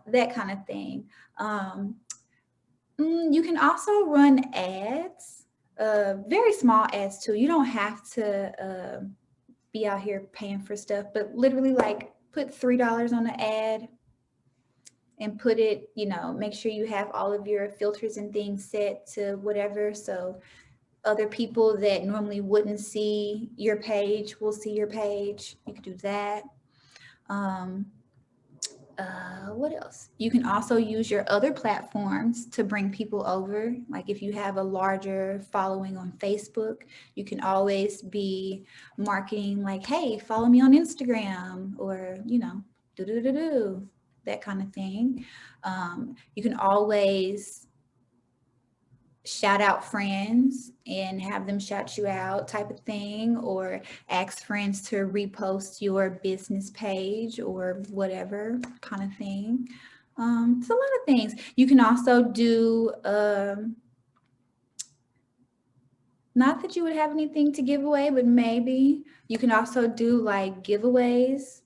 That kind of thing. You can also run ads, very small ads too. You don't have to be out here paying for stuff, but literally like put $3 on the ad, and put it, make sure you have all of your filters and things set to whatever. So other people that normally wouldn't see your page will see your page. You could do that. What else? You can also use your other platforms to bring people over. Like if you have a larger following on Facebook, you can always be marketing like, hey, follow me on Instagram, or, do that kind of thing. You can always shout out friends and have them shout you out type of thing, or ask friends to repost your business page or whatever kind of thing. It's a lot of things. You can also do, not that you would have anything to give away, but maybe you can also do like giveaways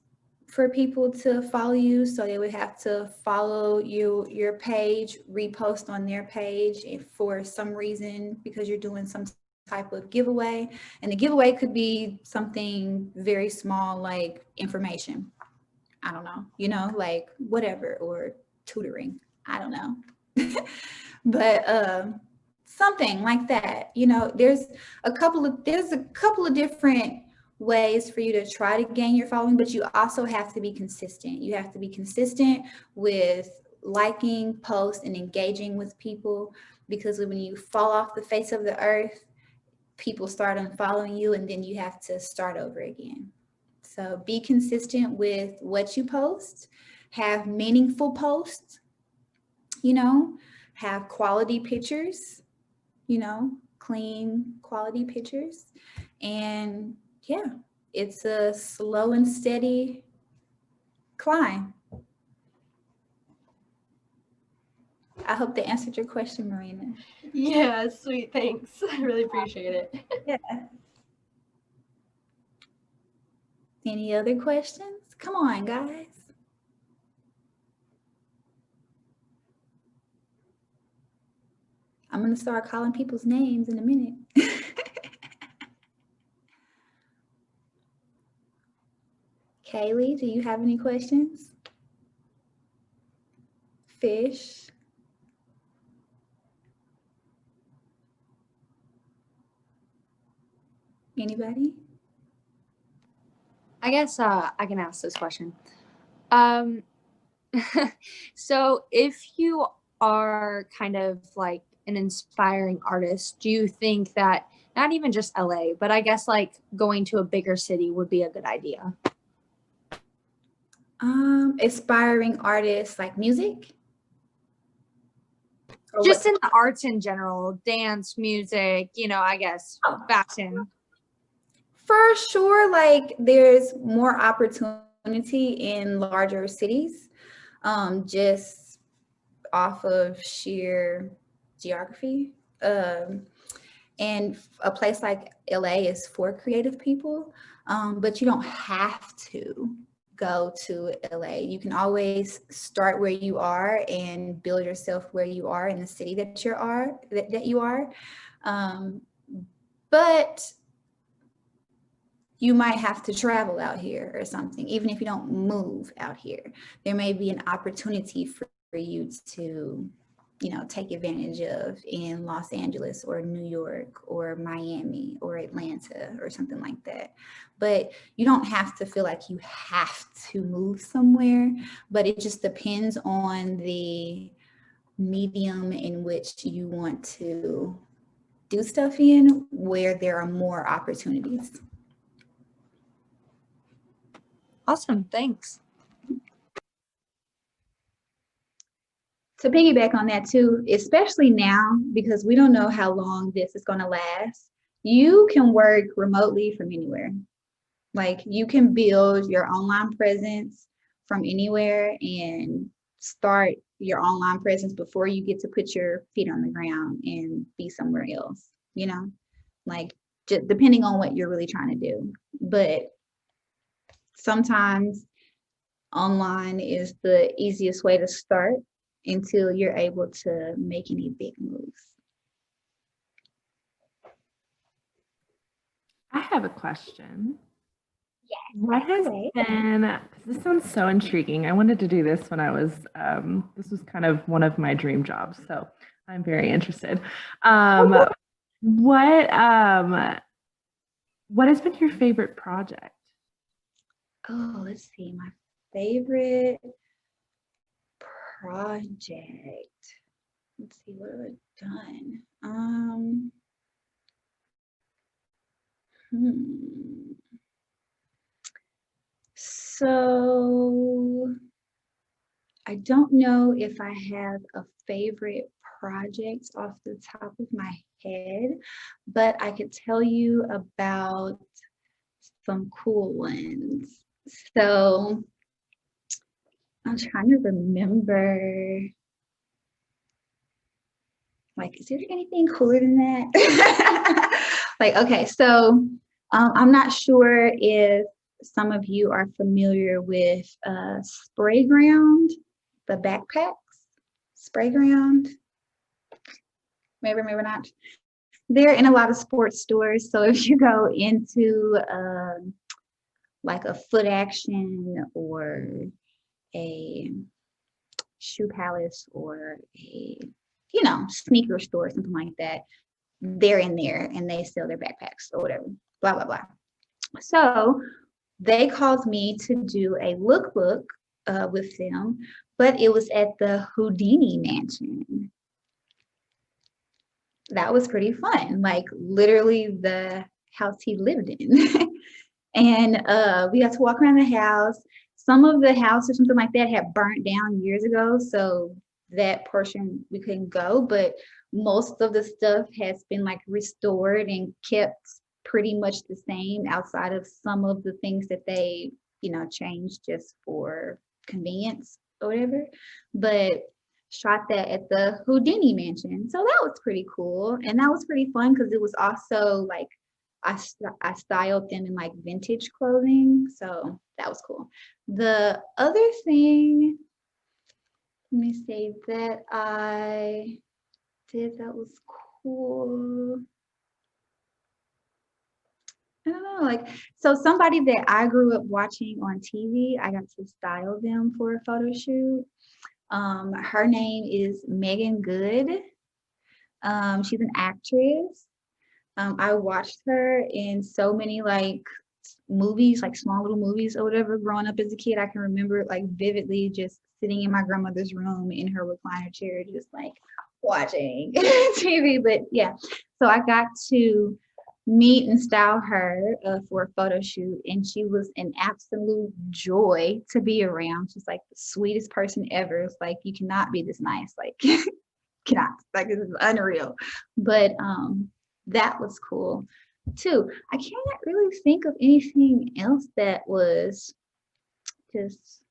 for people to follow you. So they would have to follow your page, repost on their page if for some reason, because you're doing some type of giveaway. And the giveaway could be something very small, like information. I don't know, like whatever, or tutoring. I don't know. But something like that. There's a couple of different ways for you to try to gain your following, but you also have to be consistent. You have to be consistent with liking posts and engaging with people, because when you fall off the face of the earth, people start unfollowing you, and then you have to start over again. So be consistent with what you post, have meaningful posts, have quality pictures, clean quality pictures. And yeah, it's a slow and steady climb. I hope that answered your question, Marina. Yeah, sweet. Thanks. I really appreciate it. Yeah. Any other questions? Come on, guys. I'm going to start calling people's names in a minute. Kaylee, do you have any questions? Fish? Anybody? I guess I can ask this question. Um, so if you are kind of like an inspiring artist, do you think that not even just LA, but I guess like going to a bigger city would be a good idea? Aspiring artists like music? Or Just what? in the arts in general, dance, music, I guess fashion. For sure, like there's more opportunity in larger cities, just off of sheer geography. And a place like LA is for creative people, but you don't have to go to LA. You can always start where you are and build yourself where you are in the city that you are. But you might have to travel out here or something, even if you don't move out here. There may be an opportunity for you to, take advantage of in Los Angeles or New York or Miami or Atlanta or something like that. But you don't have to feel like you have to move somewhere, but it just depends on the medium in which you want to do stuff in, where there are more opportunities. Awesome. Thanks. To piggyback on that too, especially now, because we don't know how long this is going to last, you can work remotely from anywhere. Like you can build your online presence from anywhere and start your online presence before you get to put your feet on the ground and be somewhere else, like just depending on what you're really trying to do. But sometimes online is the easiest way to start until you're able to make any big moves. I have a question. What has Okay. been, 'cause this sounds so intriguing. I wanted to do this when I was, this was kind of one of my dream jobs. So I'm very interested. Um, what, um, what has been your favorite project? Oh, let's see. My favorite project. Let's see, what have I done? Hmm. So I don't know if I have a favorite project off the top of my head, but I could tell you about some cool ones. So I'm trying to remember, like, is there anything cooler than that? Like, okay, so I'm not sure if some of you are familiar with Spray Ground, the backpacks, Spray Ground, maybe, maybe not. They're in a lot of sports stores. So if you go into like a Foot Action or a Shoe Palace or a, you know, sneaker store, something like that, they're in there and they sell their backpacks or whatever, blah, blah, blah. So they called me to do a lookbook with them, but it was at the Houdini Mansion. That was pretty fun, like literally the house he lived in. And we got to walk around the house. Some of the house or something like that had burnt down years ago, so that portion we couldn't go, but most of the stuff has been like restored and kept pretty much the same outside of some of the things that they, you know, changed just for convenience or whatever. But shot that at the Houdini Mansion. So that was pretty cool. And that was pretty fun because it was also like I styled them in like vintage clothing. So that was cool. The other thing, let me say that I did that was cool. I don't know, like, so somebody that I grew up watching on TV, I got to style them for a photo shoot. Her name is Megan Good. She's an actress. I watched her in so many like movies, like small little movies or whatever, growing up as a kid. I can remember like vividly just sitting in my grandmother's room in her recliner chair, just like watching TV. But yeah, so I got to meet and style her for a photo shoot, and she was an absolute joy to be around. She's like the sweetest person ever. It's like you cannot be this nice, like cannot, like this is unreal. But that was cool too. I can't really think of anything else that was just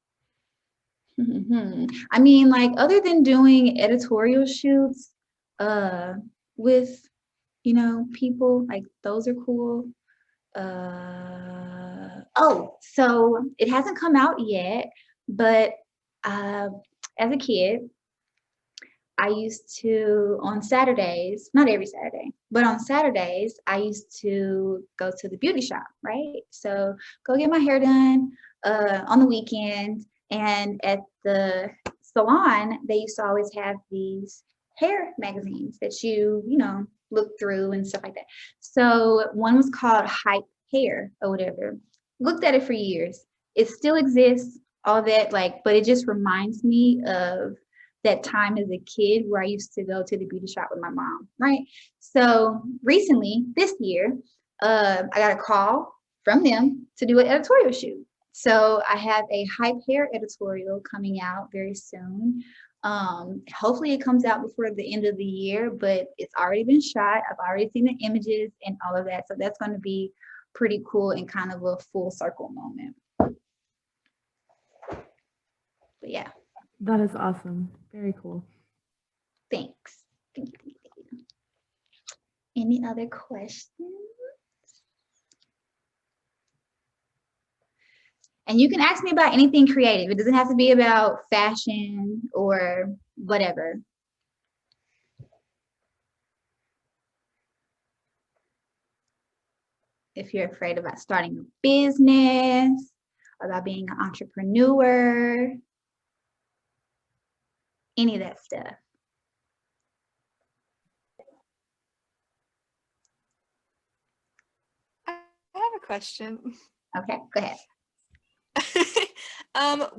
I mean, like other than doing editorial shoots with, you know, people, like those are cool. Oh, so it hasn't come out yet, but as a kid, I used to, on Saturdays, not every Saturday, but on Saturdays, I used to go to the beauty shop, right? So go get my hair done on the weekend. And at the salon, they used to always have these hair magazines that you know, look through and stuff like that. So one was called Hype Hair or whatever. Looked at it for years. It still exists, all that, like, but it just reminds me of that time as a kid where I used to go to the beauty shop with my mom, right? So recently, this year, I got a call from them to do an editorial shoot. So I have a Hype Hair editorial coming out very soon. Hopefully it comes out before the end of the year, but it's already been shot. I've already seen the images and all of that. So that's going to be pretty cool and kind of a full circle moment. But yeah. That is awesome. Very cool. Thanks. Thank you. Any other questions? And you can ask me about anything creative. It doesn't have to be about fashion or whatever. if you're afraid about starting a business, about being an entrepreneur, any of that stuff. I have a question. Okay, go ahead.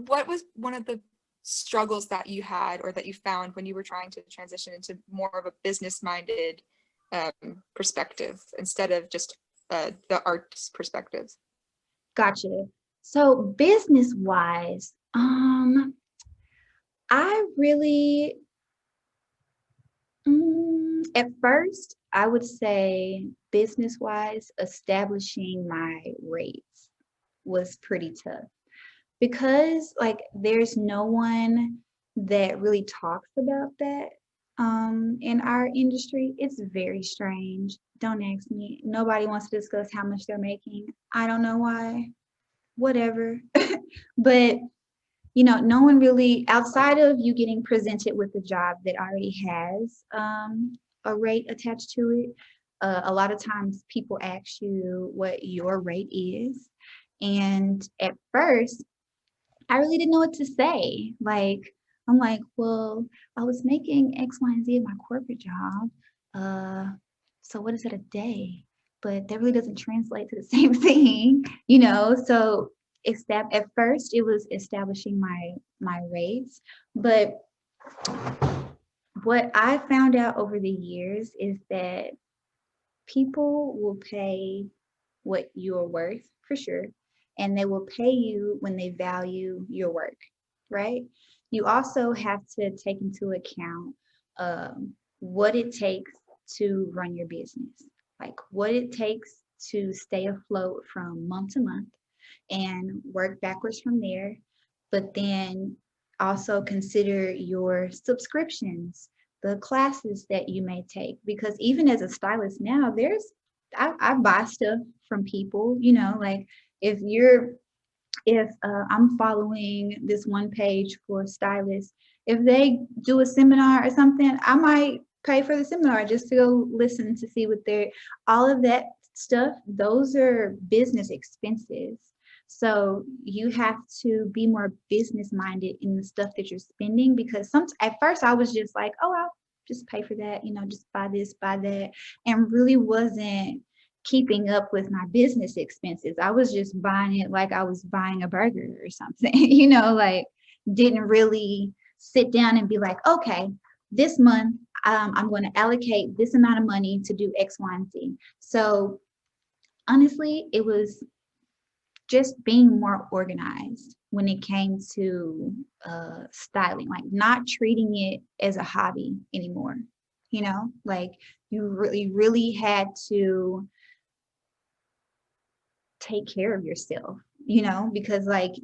What was one of the struggles that you had or that you found when you were trying to transition into more of a business-minded perspective instead of just the arts perspective? Gotcha. So business-wise, I really, at first, I would say business-wise, establishing my rates was pretty tough because like there's no one that really talks about that in our industry. It's very strange. Don't ask me. Nobody wants to discuss how much they're making. I don't know why. Whatever. But you know, no one really, outside of you getting presented with a job that already has a rate attached to it, a lot of times people ask you what your rate is. And at first, I really didn't know what to say. Like, I'm like, well, I was making X, Y, and Z at my corporate job. So what is it a day? But that really doesn't translate to the same thing, you know? So at first it was establishing my rates, but what I found out over the years is that people will pay what you're worth for sure, and they will pay you when they value your work, right? You also have to take into account what it takes to run your business, like what it takes to stay afloat from month to month and work backwards from there. But then also consider your subscriptions, the classes that you may take, because even as a stylist now, I buy stuff from people, you know, like if I'm following this one page for stylists, if they do a seminar or something, I might pay for the seminar just to go listen to see what all of that stuff, those are business expenses. So you have to be more business minded in the stuff that you're spending, because at first I was just like, oh, I'll just pay for that, you know, just buy this, buy that, and really wasn't keeping up with my business expenses. I was just buying it like I was buying a burger or something, you know, like didn't really sit down and be like, okay, this month I'm going to allocate this amount of money to do X, Y, and Z. So honestly, it was just being more organized when it came to styling, like not treating it as a hobby anymore, you know, like you really had to take care of yourself, you know, because like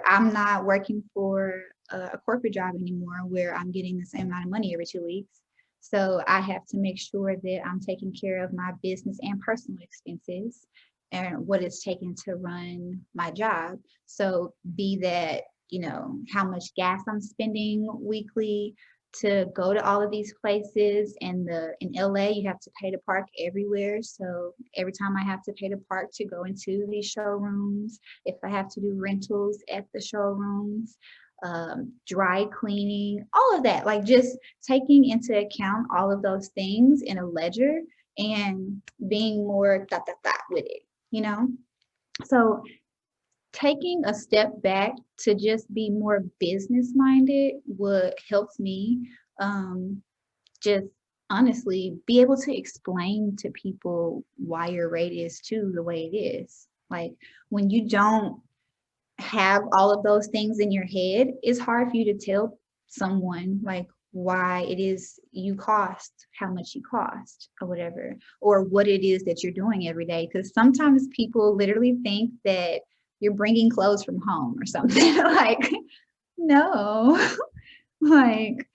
I'm not working for a corporate job anymore where I'm getting the same amount of money every 2 weeks. So I have to make sure that I'm taking care of my business and personal expenses and what it's taking to run my job. So be that, you know, how much gas I'm spending weekly to go to all of these places. And in LA, you have to pay to park everywhere. So every time I have to pay to park to go into these showrooms, if I have to do rentals at the showrooms, dry cleaning, all of that, like just taking into account all of those things in a ledger and being more with it, you know? So taking a step back to just be more business minded what helps me just honestly be able to explain to people why your rate is too the way it is. Like when you don't have all of those things in your head, it's hard for you to tell someone like why it is you cost how much you cost or whatever, or what it is that you're doing every day. Because sometimes people literally think that you're bringing clothes from home or something. Like, no, like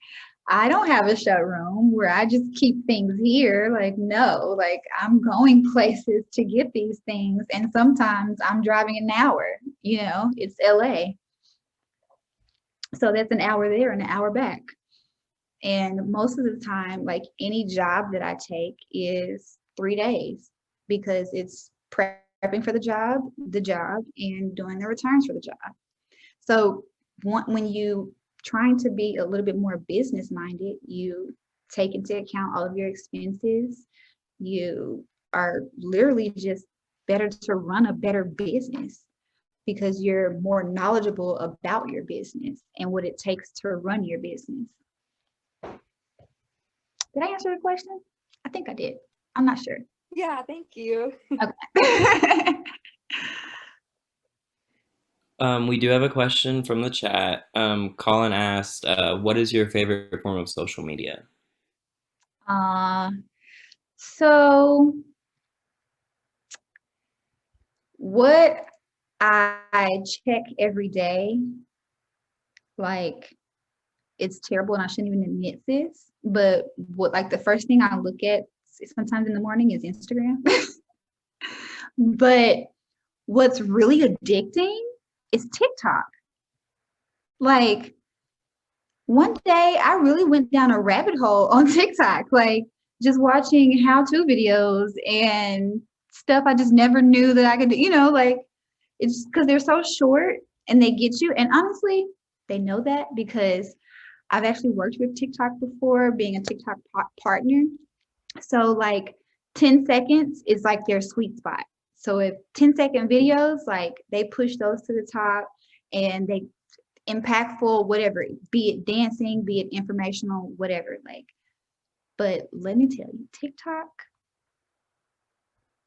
I don't have a showroom where I just keep things here. Like, no, like I'm going places to get these things. And sometimes I'm driving an hour, you know, it's LA. So that's an hour there and an hour back. And most of the time, like any job that I take is 3 days because it's prepping for the job, and doing the returns for the job. So when you trying to be a little bit more business minded, you take into account all of your expenses. You are literally just better to run a better business because you're more knowledgeable about your business and what it takes to run your business. Did I answer the question? I think I did. I'm not sure. Yeah, thank you. Okay. We do have a question from the chat. Colin asked, what is your favorite form of social media? So what I check every day, like it's terrible and I shouldn't even admit this, but what like the first thing I look at sometimes in the morning is Instagram. But what's really addicting is TikTok. Like one day I really went down a rabbit hole on TikTok, like just watching how-to videos and stuff I just never knew that I could do, like it's because they're so short and they get you. And honestly, they know that because I've actually worked with TikTok before, being a TikTok partner. So like 10 seconds is like their sweet spot. So if 10-second videos, like they push those to the top and they impactful, whatever, be it dancing, be it informational, whatever, like, but let me tell you, TikTok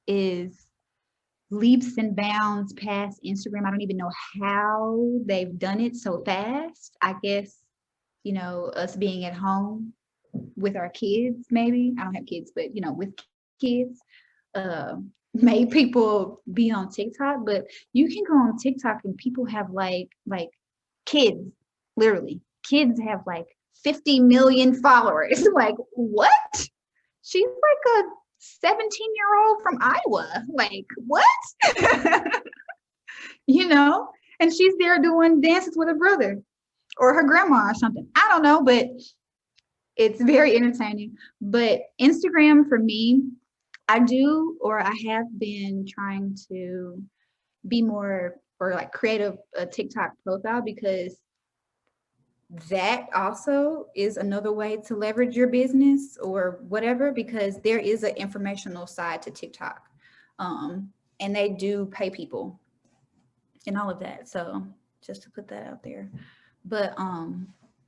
is leaps and bounds past Instagram. I don't even know how they've done it so fast. I guess, us being at home with our kids, maybe. I don't have kids, but with kids, made people be on TikTok. But you can go on TikTok and people have like kids, literally, kids have like 50 million followers. Like, what? She's like a 17-year-old from Iowa. Like, what? And she's there doing dances with her brother or her grandma or something. I don't know, but it's very entertaining. But Instagram for me, I have been trying to be more or like create a TikTok profile because that also is another way to leverage your business or whatever, because there is an informational side to TikTok. And they do pay people and all of that. So just to put that out there. But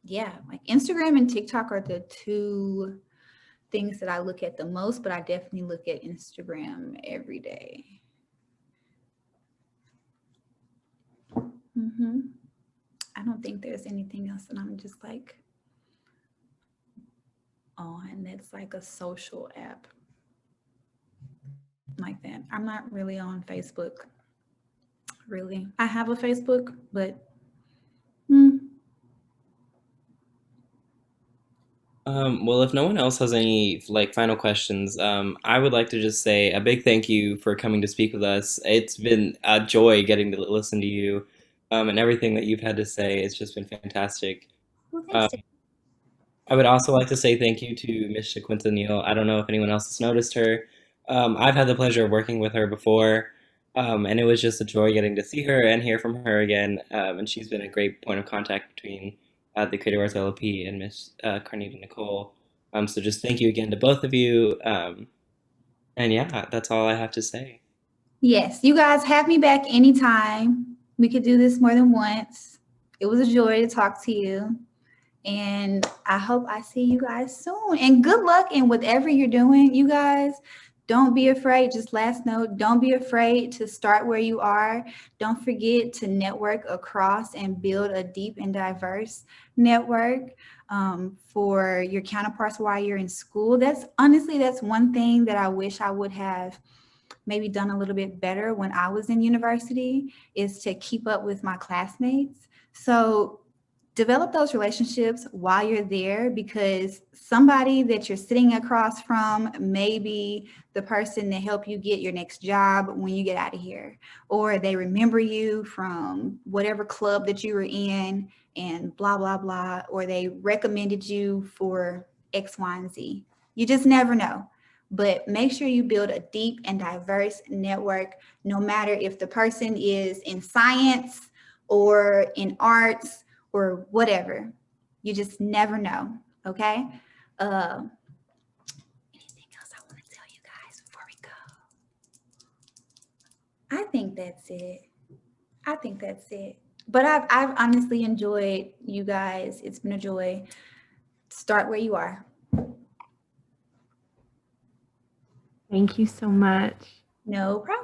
yeah, like Instagram and TikTok are the two things that I look at the most, but I definitely look at Instagram every day. I don't think there's anything else that I'm just like on that's like a social app like that. I'm not really on Facebook, really. I have a Facebook, but Well, if no one else has any like final questions, I would like to just say a big thank you for coming to speak with us. It's been a joy getting to listen to you, and everything that you've had to say. It's just been fantastic. well, Um, thanks. I would also like to say thank you to Miss Shaquinta Neal. I don't know if anyone else has noticed her. I've had the pleasure of working with her before, and it was just a joy getting to see her and hear from her again. And she's been a great point of contact between the Creative Arts LLP and Miss Carnita Nicole. So just thank you again to both of you. And yeah, that's all I have to say. Yes, you guys have me back anytime. We could do this more than once. It was a joy to talk to you. And I hope I see you guys soon. And good luck in whatever you're doing, you guys. Don't be afraid. Just last note, don't be afraid to start where you are. Don't forget to network across and build a deep and diverse network for your counterparts while you're in school. That's one thing that I wish I would have maybe done a little bit better when I was in university, is to keep up with my classmates. So develop those relationships while you're there, because somebody that you're sitting across from may be the person to help you get your next job when you get out of here, or they remember you from whatever club that you were in and blah, blah, blah, or they recommended you for X, Y, and Z. You just never know. but make sure you build a deep and diverse network, no matter if the person is in science or in arts or whatever. You just never know, okay? Anything else I want to tell you guys before we go? I think that's it. But I've honestly enjoyed you guys. It's been a joy. Start where you are. Thank you so much. No problem.